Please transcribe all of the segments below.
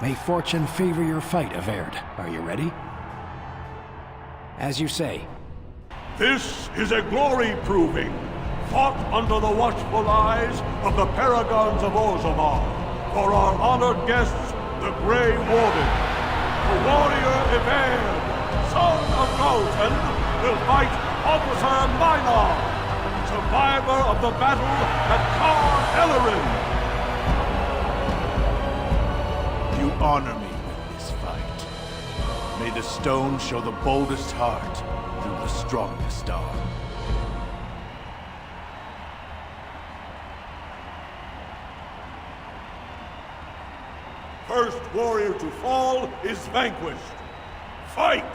May fortune favor your fight, Averd. Are you ready? As you say. This is a glory proving, fought under the watchful eyes of the paragons of Ostagar, for our honored guests, the Grey Warden. The warrior Averd, son of Galton, will fight Officer Minar, survivor of the battle at Kar Ellerin. You honor me with this fight. May the stone show the boldest heart through the strongest arm. First warrior to fall is vanquished. Fight!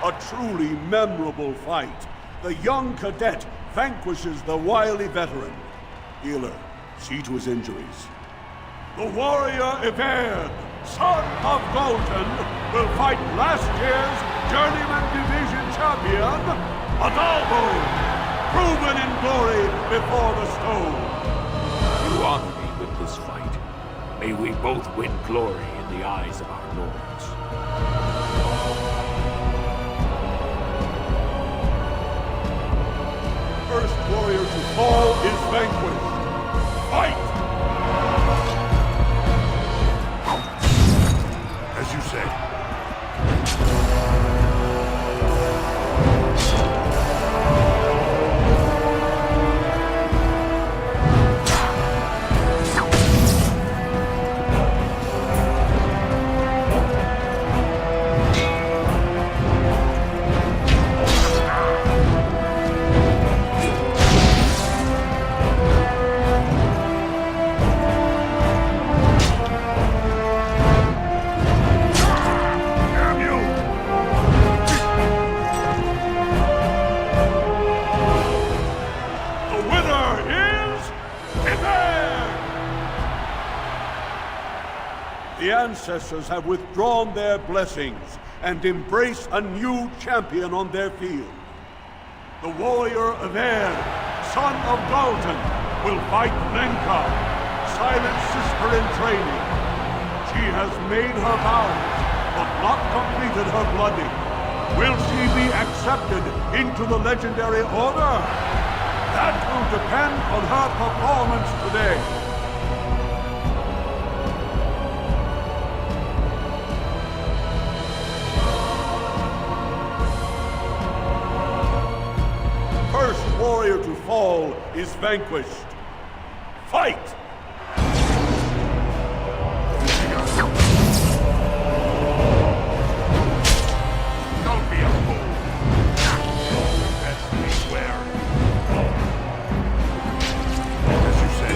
A truly memorable fight. The young cadet vanquishes the wily veteran. Healer, see to his injuries. The warrior Averd, son of Galton, will fight last year's Journeyman Division champion, Adalbo, proven in glory before the stone. You honor me with this fight. May we both win glory in the eyes of our lords. First warrior to fall is vanquished. Fight! As you say. The ancestors have withdrawn their blessings and embrace a new champion on their field. The warrior Averd, son of Galton, will fight Lenka, silent sister in training. She has made her vows, but not completed her blooding. Will she be accepted into the legendary order? That will depend on her performance today. First warrior to fall is vanquished. Fight! Don't be a fool. That's me where. As you say.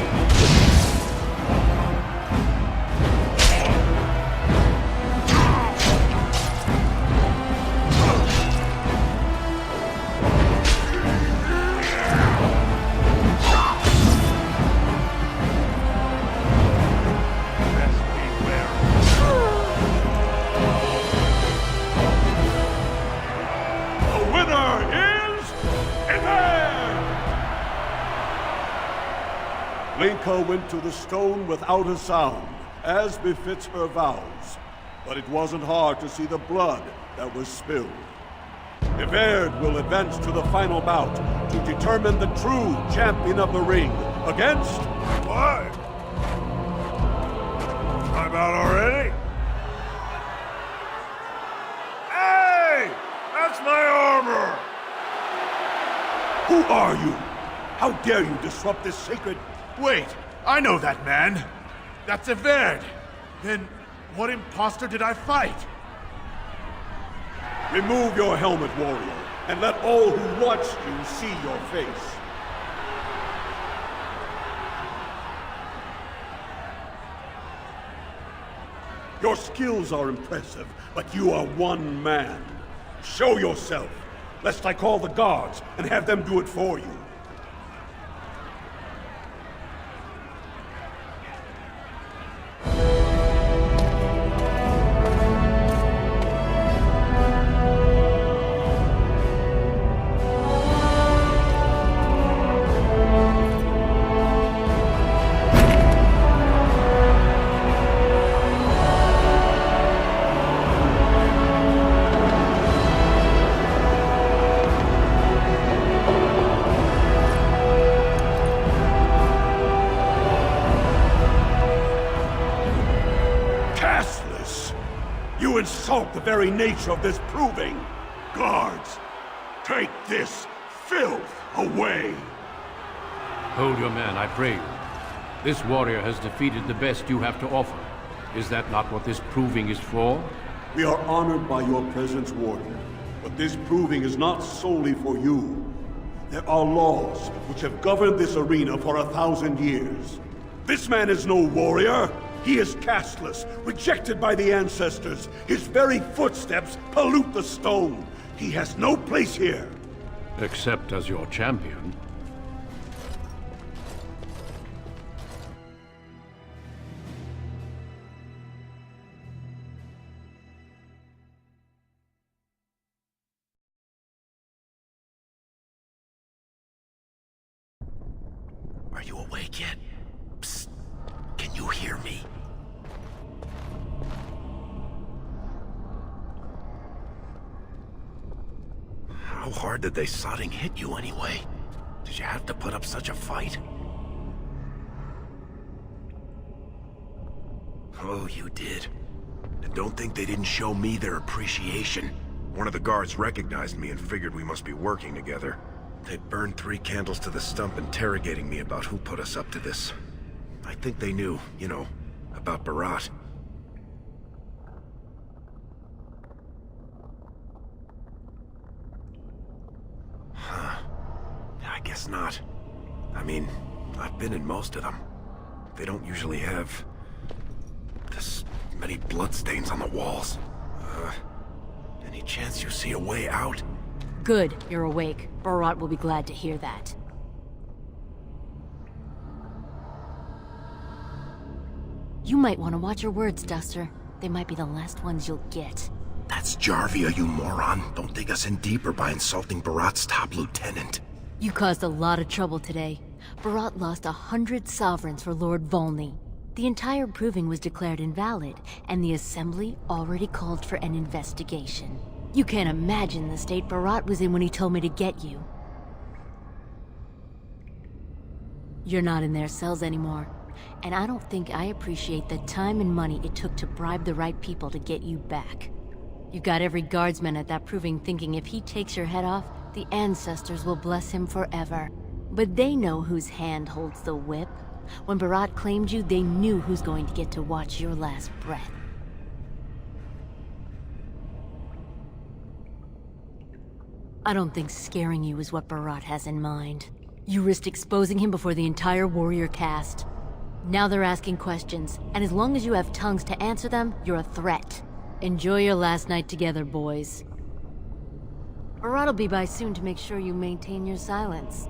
Lenka went to the stone without a sound, as befits her vows. But it wasn't hard to see the blood that was spilled. Averd will advance to the final bout to determine the true champion of the ring against... What? I'm out already? Hey! That's my armor! Who are you? How dare you disrupt this sacred... Wait! I know that man. That's Everd. Then what imposter did I fight? Remove your helmet, warrior, and let all who watched you see your face. Your skills are impressive, but you are one man. Show yourself, lest I call the guards and have them do it for you. You insult the very nature of this proving! Guards, take this filth away! Hold your man, I pray you. This warrior has defeated the best you have to offer. Is that not what this proving is for? We are honored by your presence, warrior. But this proving is not solely for you. There are laws which have governed this arena for 1,000 years. This man is no warrior! He is casteless, rejected by the ancestors. His very footsteps pollute the stone. He has no place here. Except as your champion. Are you awake yet? Psst. Can you hear me? How hard did they sodding hit you anyway? Did you have to put up such a fight? Oh, you did. And don't think they didn't show me their appreciation. One of the guards recognized me and figured we must be working together. They burned 3 candles to the stump interrogating me about who put us up to this. I think they knew, you know, about Barat. Huh. I guess not. I mean, I've been in most of them. They don't usually have this many bloodstains on the walls. Any chance you see a way out? Good, you're awake. Barat will be glad to hear that. You might want to watch your words, Duster. They might be the last ones you'll get. That's Jarvia, you moron. Don't dig us in deeper by insulting Barat's top lieutenant. You caused a lot of trouble today. Barat lost 100 sovereigns for Lord Volney. The entire proving was declared invalid, and the Assembly already called for an investigation. You can't imagine the state Barat was in when he told me to get you. You're not in their cells anymore, and I don't think I appreciate the time and money it took to bribe the right people to get you back. You got every guardsman at that proving thinking if he takes your head off, the ancestors will bless him forever. But they know whose hand holds the whip. When Barat claimed you, they knew who's going to get to watch your last breath. I don't think scaring you is what Barat has in mind. You risked exposing him before the entire warrior caste. Now they're asking questions, and as long as you have tongues to answer them, you're a threat. Enjoy your last night together, boys. Barat will be by soon to make sure you maintain your silence.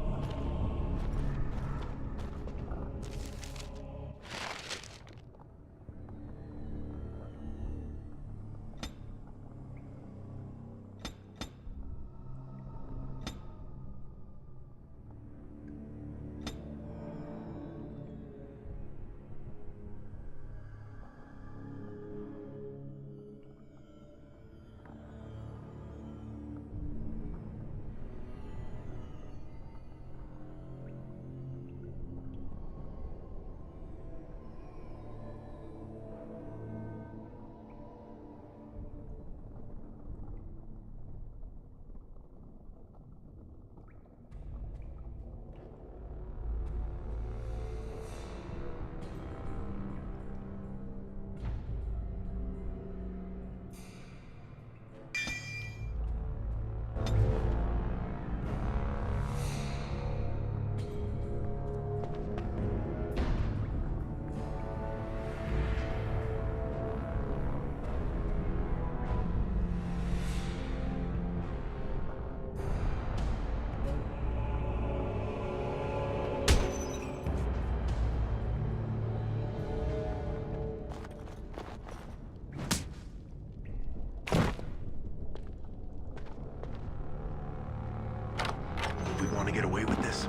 gonna get away with this?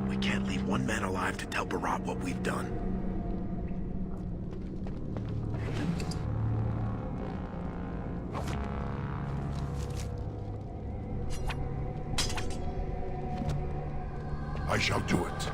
We can't leave one man alive to tell Barat what we've done. I shall do it.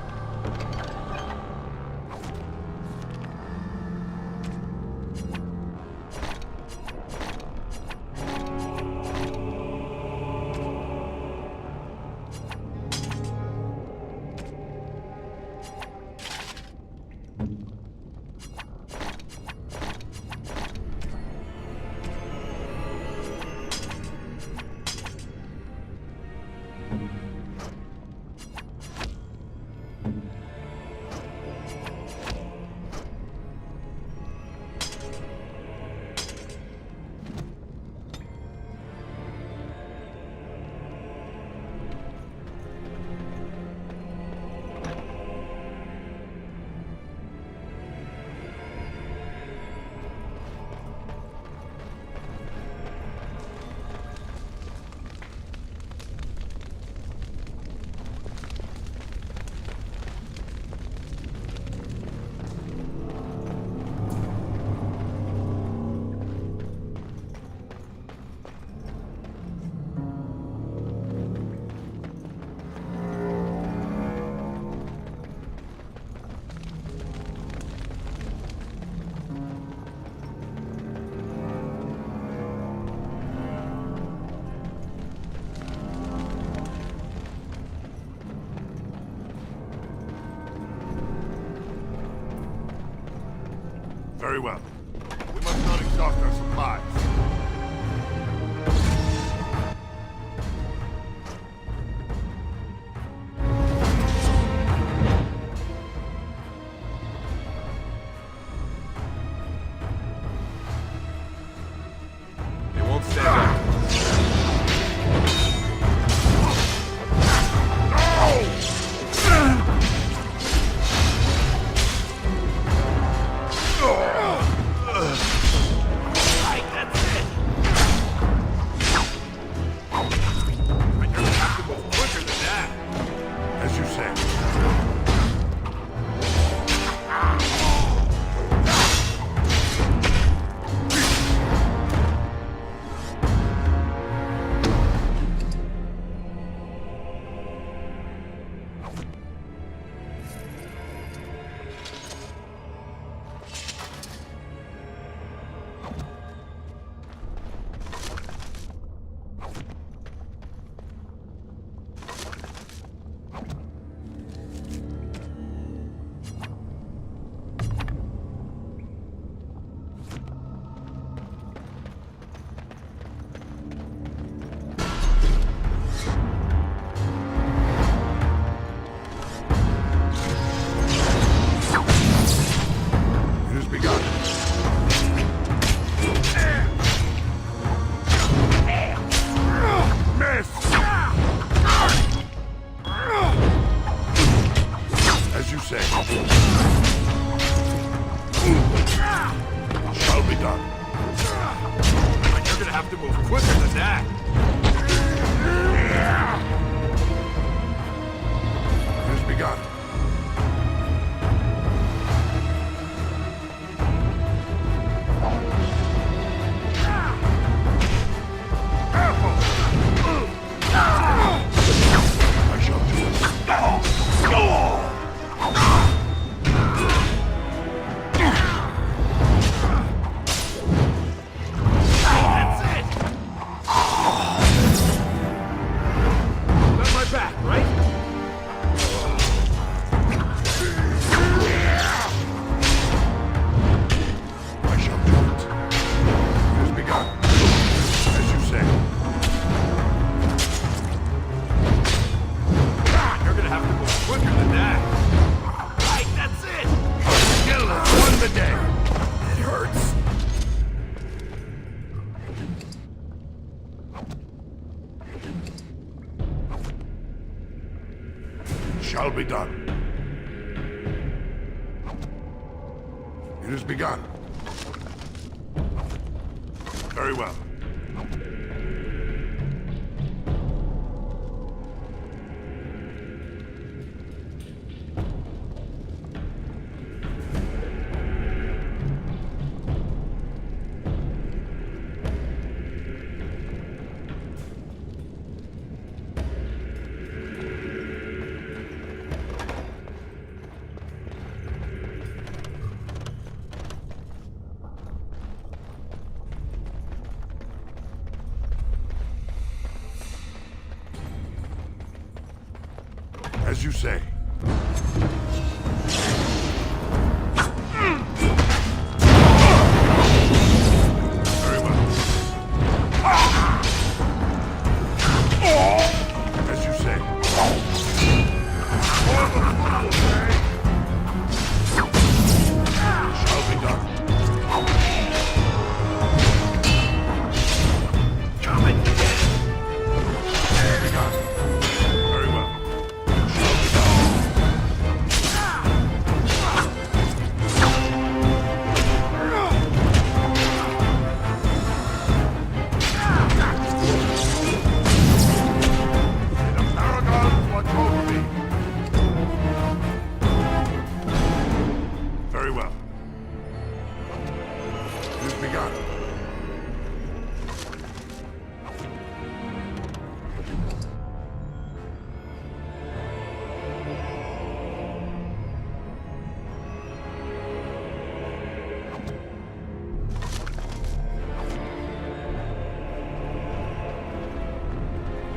Very well. We must not exhaust our supplies. They won't stand up. As you say. As you say. Shall be done. But you're gonna have to move quicker than that. It has begun. I shall do it. Got my back, right? I shall do it. It has begun. As you say. You're gonna have to move quicker than that. Right, that's it! Skill has won the day. It hurts. Shall be done. It has begun. Very well. As you say. Very well. As you say. Shall be done. Come and get it. There we go. Very well. Shall be done. The Paragons watch over me. Very well. News begun.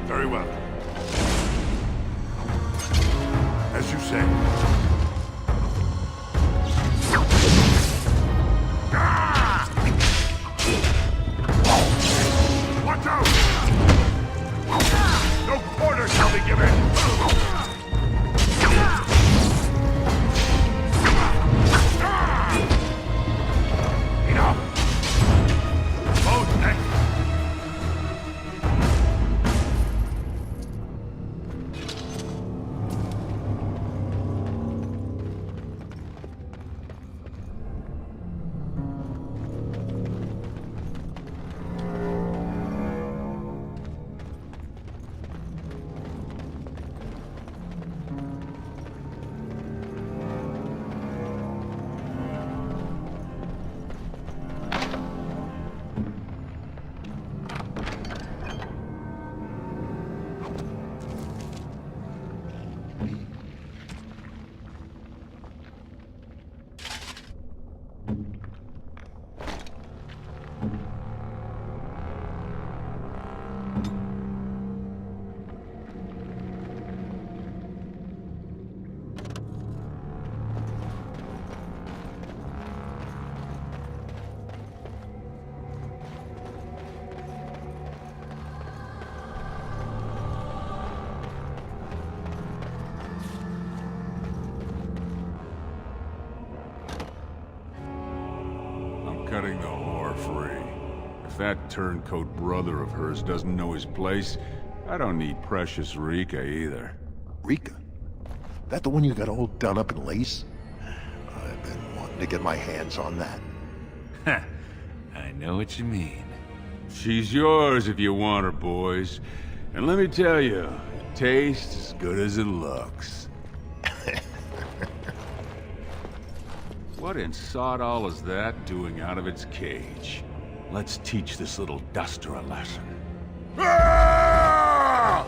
Very well. As you say. Ah! Watch out! No quarter shall be given! Enough! Both next! Cutting the whore free. If that turncoat brother of hers doesn't know his place, I don't need precious Rika either. Rika? That the one you got all done up in lace? I've been wanting to get my hands on that. I know what you mean. She's yours if you want her, boys. And let me tell you, it tastes as good as it looks. What in sod all is that doing out of its cage? Let's teach this little duster a lesson. Ah!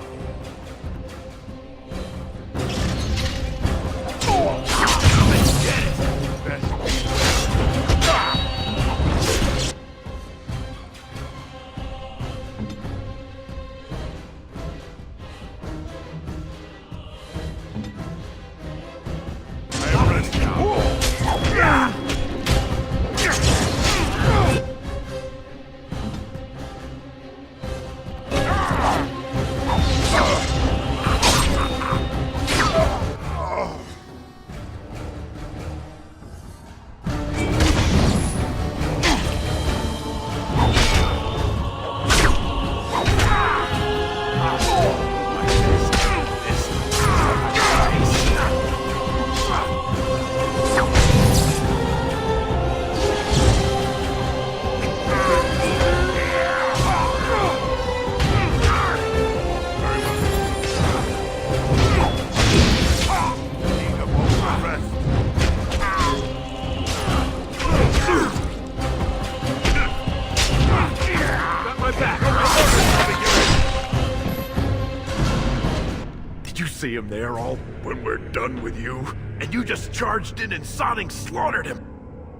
See him there all when we're done with you, and you just charged in and sodding slaughtered him.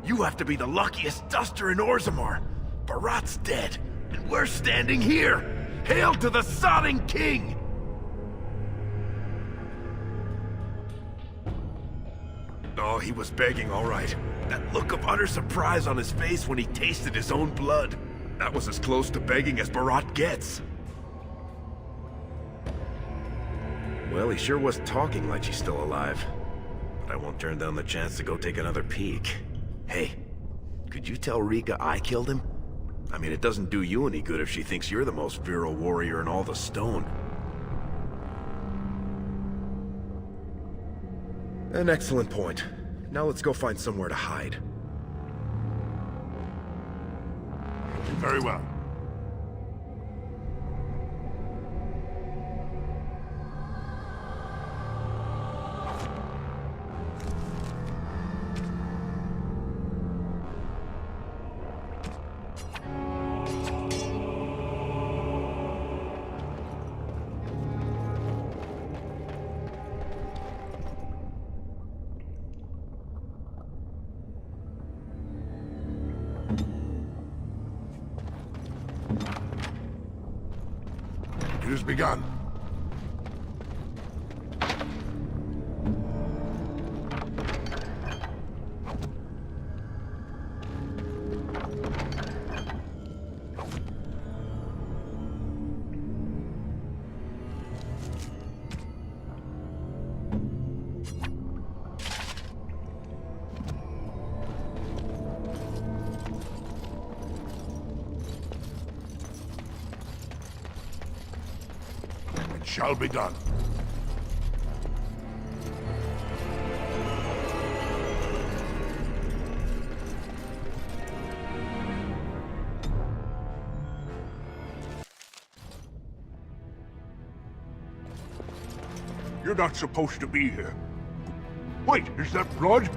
You have to be the luckiest duster in Orzammar. Barat's dead, and we're standing here. Hail to the sodding king! Oh, he was begging, all right. That look of utter surprise on his face when he tasted his own blood. That was as close to begging as Barat gets. Well, he sure was talking like she's still alive. But I won't turn down the chance to go take another peek. Hey, could you tell Rika I killed him? I mean, it doesn't do you any good if she thinks you're the most virile warrior in all the stone. An excellent point. Now let's go find somewhere to hide. Very well. It has begun. Shall be done. You're not supposed to be here. Wait, is that blood?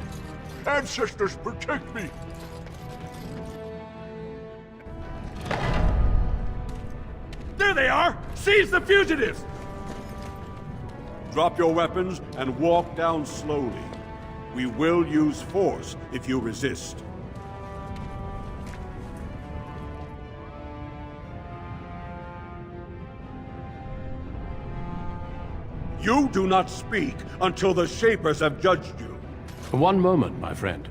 Ancestors, protect me! There they are! Seize the fugitives! Drop your weapons and walk down slowly. We will use force if you resist. You do not speak until the Shapers have judged you. One moment, my friend.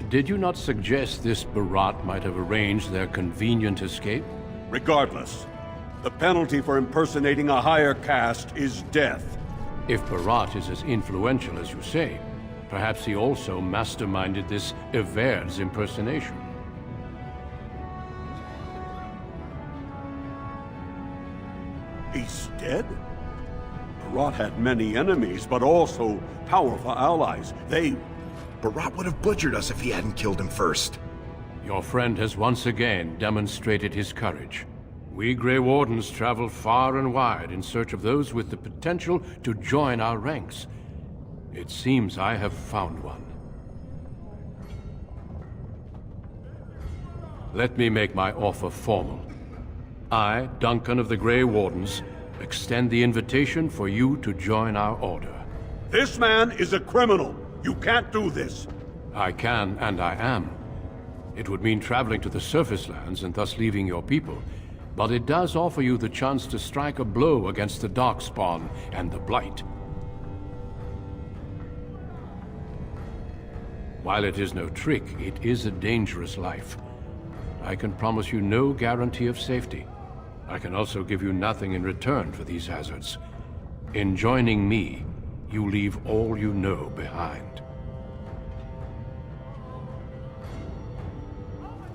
Did you not suggest this Barat might have arranged their convenient escape? Regardless, the penalty for impersonating a higher caste is death. If Barat is as influential as you say, perhaps he also masterminded this Everd's impersonation. He's dead? Barat had many enemies, but also powerful allies. Barat would have butchered us if he hadn't killed him first. Your friend has once again demonstrated his courage. We Grey Wardens travel far and wide in search of those with the potential to join our ranks. It seems I have found one. Let me make my offer formal. I, Duncan of the Grey Wardens, extend the invitation for you to join our order. This man is a criminal. You can't do this. I can, and I am. It would mean traveling to the surface lands and thus leaving your people. But it does offer you the chance to strike a blow against the Darkspawn and the Blight. While it is no trick, it is a dangerous life. I can promise you no guarantee of safety. I can also give you nothing in return for these hazards. In joining me, you leave all you know behind.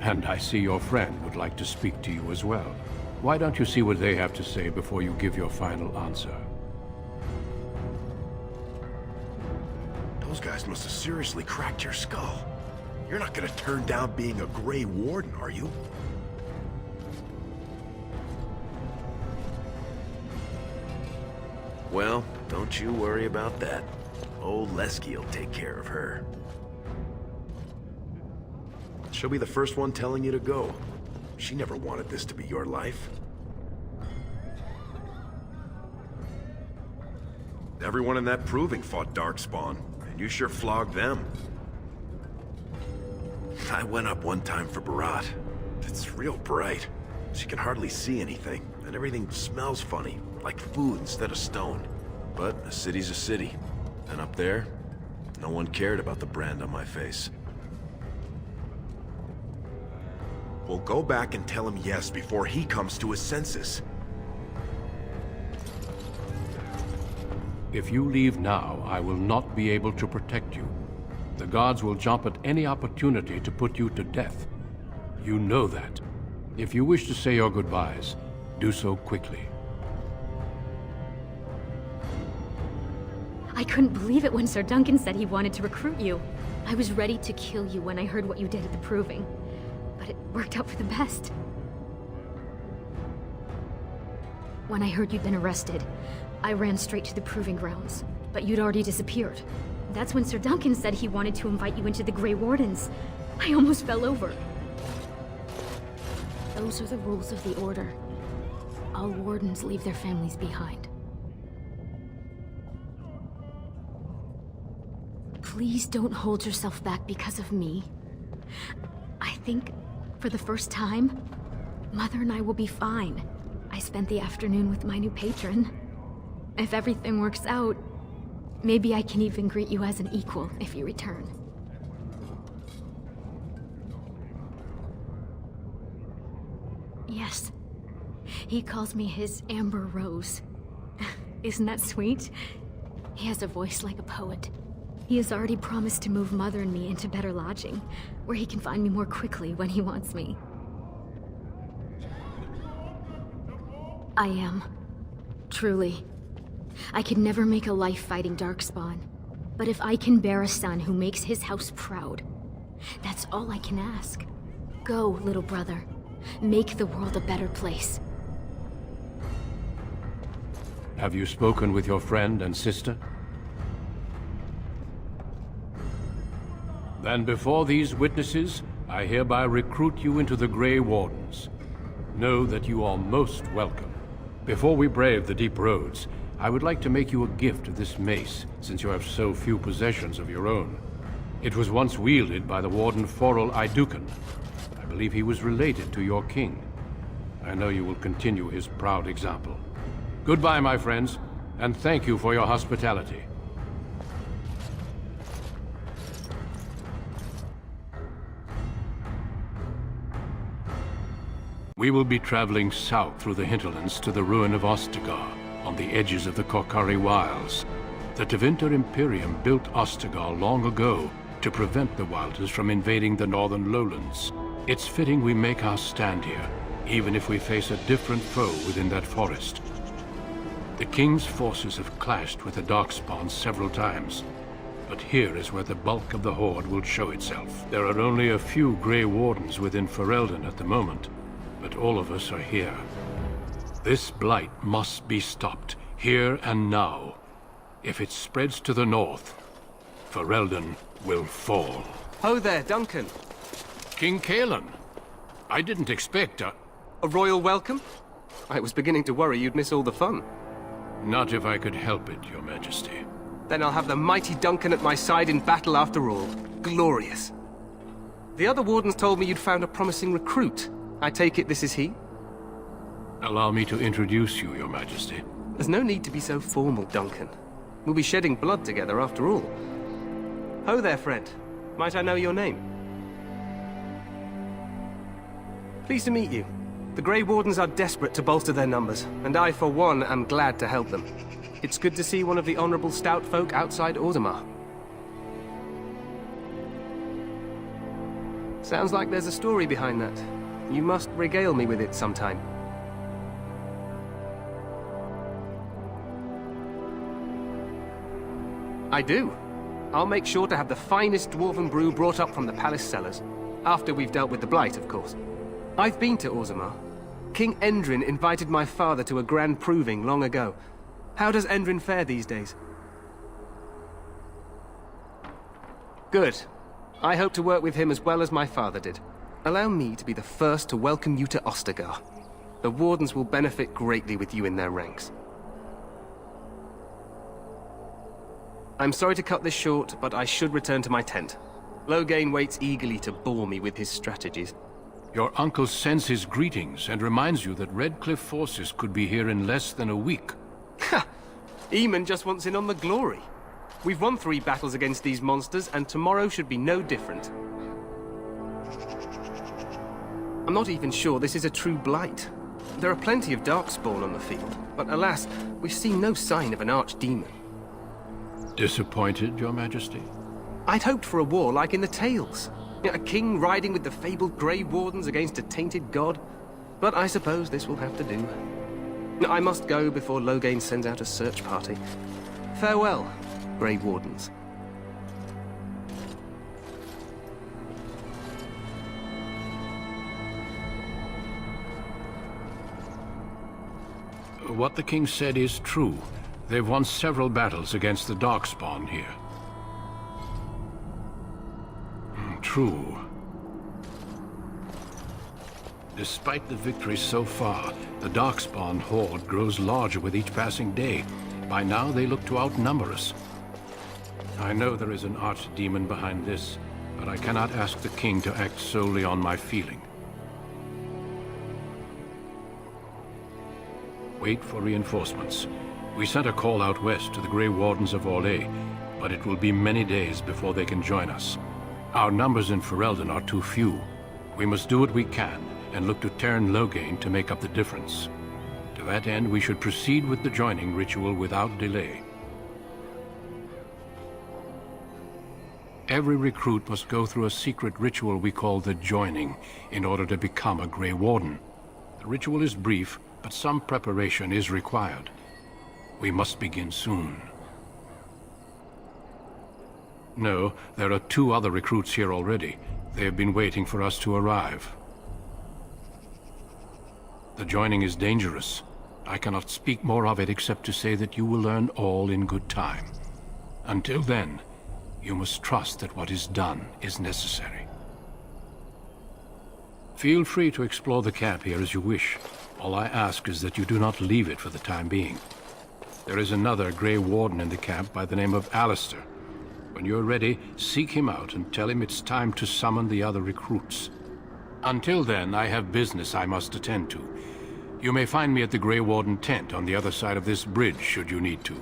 And I see your friend would like to speak to you as well. Why don't you see what they have to say before you give your final answer? Those guys must have seriously cracked your skull. You're not gonna turn down being a Grey Warden, are you? Well, don't you worry about that. Old Lesky'll take care of her. She'll be the first one telling you to go. She never wanted this to be your life. Everyone in that proving fought Darkspawn, and you sure flogged them. I went up one time for Barat. It's real bright. She can hardly see anything, and everything smells funny, like food instead of stone. But a city's a city, and up there, No one cared about the brand on my face. Well, go back and tell him yes before he comes to his senses. If you leave now, I will not be able to protect you. The guards will jump at any opportunity to put you to death. You know that. If you wish to say your goodbyes, do so quickly. I couldn't believe it when Sir Duncan said he wanted to recruit you. I was ready to kill you when I heard what you did at the Proving. But it worked out for the best. When I heard you'd been arrested, I ran straight to the Proving Grounds. But you'd already disappeared. That's when Sir Duncan said he wanted to invite you into the Grey Wardens. I almost fell over. Those are the rules of the Order. All wardens leave their families behind. Please don't hold yourself back because of me. I think, for the first time, Mother and I will be fine. I spent the afternoon with my new patron. If everything works out, maybe I can even greet you as an equal if you return. Yes. He calls me his Amber Rose. Isn't that sweet? He has a voice like a poet. He has already promised to move Mother and me into better lodging, where he can find me more quickly when he wants me. I am. Truly. I could never make a life fighting Darkspawn. But if I can bear a son who makes his house proud, that's all I can ask. Go, little brother. Make the world a better place. Have you spoken with your friend and sister? Then before these witnesses, I hereby recruit you into the Grey Wardens. Know that you are most welcome. Before we brave the deep roads, I would like to make you a gift of this mace, since you have so few possessions of your own. It was once wielded by the Warden Forel Idukan. I believe he was related to your king. I know you will continue his proud example. Goodbye, my friends, and thank you for your hospitality. We will be traveling south through the hinterlands to the ruin of Ostagar, on the edges of the Korkari Wilds. The Tevinter Imperium built Ostagar long ago to prevent the Wilders from invading the northern lowlands. It's fitting we make our stand here, even if we face a different foe within that forest. The King's forces have clashed with the Darkspawn several times, but here is where the bulk of the Horde will show itself. There are only a few Grey Wardens within Ferelden at the moment, but all of us are here. This blight must be stopped, here and now. If it spreads to the north, Ferelden will fall. Ho there, Duncan. King Kalen. I didn't expect a royal welcome? I was beginning to worry you'd miss all the fun. Not if I could help it, Your Majesty. Then I'll have the mighty Duncan at my side in battle after all. Glorious. The other wardens told me you'd found a promising recruit. I take it this is he? Allow me to introduce you, Your Majesty. There's no need to be so formal, Duncan. We'll be shedding blood together after all. Ho there, friend. Might I know your name? Pleased to meet you. The Grey Wardens are desperate to bolster their numbers, and I, for one, am glad to help them. It's good to see one of the honorable stout folk outside Orzammar. Sounds like there's a story behind that. You must regale me with it sometime. I do. I'll make sure to have the finest dwarven brew brought up from the palace cellars. After we've dealt with the blight, of course. I've been to Orzammar. King Endrin invited my father to a grand proving long ago. How does Endrin fare these days? Good. I hope to work with him as well as my father did. Allow me to be the first to welcome you to Ostagar. The Wardens will benefit greatly with you in their ranks. I'm sorry to cut this short, but I should return to my tent. Loghain waits eagerly to bore me with his strategies. Your uncle sends his greetings and reminds you that Redcliffe forces could be here in less than a week. Ha! Eamon just wants in on the glory. We've won 3 battles against these monsters, and tomorrow should be no different. I'm not even sure this is a true blight. There are plenty of darkspawn on the field, but alas, we've seen no sign of an archdemon. Disappointed, Your Majesty? I'd hoped for a war like in the tales. A king riding with the fabled Grey Wardens against a tainted god. But I suppose this will have to do. I must go before Loghain sends out a search party. Farewell, Grey Wardens. What the king said is true. They've won several battles against the Darkspawn here. True. Despite the victories so far, the Darkspawn horde grows larger with each passing day. By now, they look to outnumber us. I know there is an archdemon behind this, but I cannot ask the king to act solely on my feeling. Wait for reinforcements. We sent a call out west to the Grey Wardens of Orlais, but it will be many days before they can join us. Our numbers in Ferelden are too few. We must do what we can, and look to Teyrn Loghain to make up the difference. To that end, we should proceed with the joining ritual without delay. Every recruit must go through a secret ritual we call the joining, in order to become a Grey Warden. The ritual is brief, but some preparation is required. We must begin soon. No, there are 2 other recruits here already. They have been waiting for us to arrive. The joining is dangerous. I cannot speak more of it except to say that you will learn all in good time. Until then, you must trust that what is done is necessary. Feel free to explore the camp here as you wish. All I ask is that you do not leave it for the time being. There is another Grey Warden in the camp by the name of Alistair. When you're ready, seek him out and tell him it's time to summon the other recruits. Until then, I have business I must attend to. You may find me at the Grey Warden tent on the other side of this bridge, should you need to.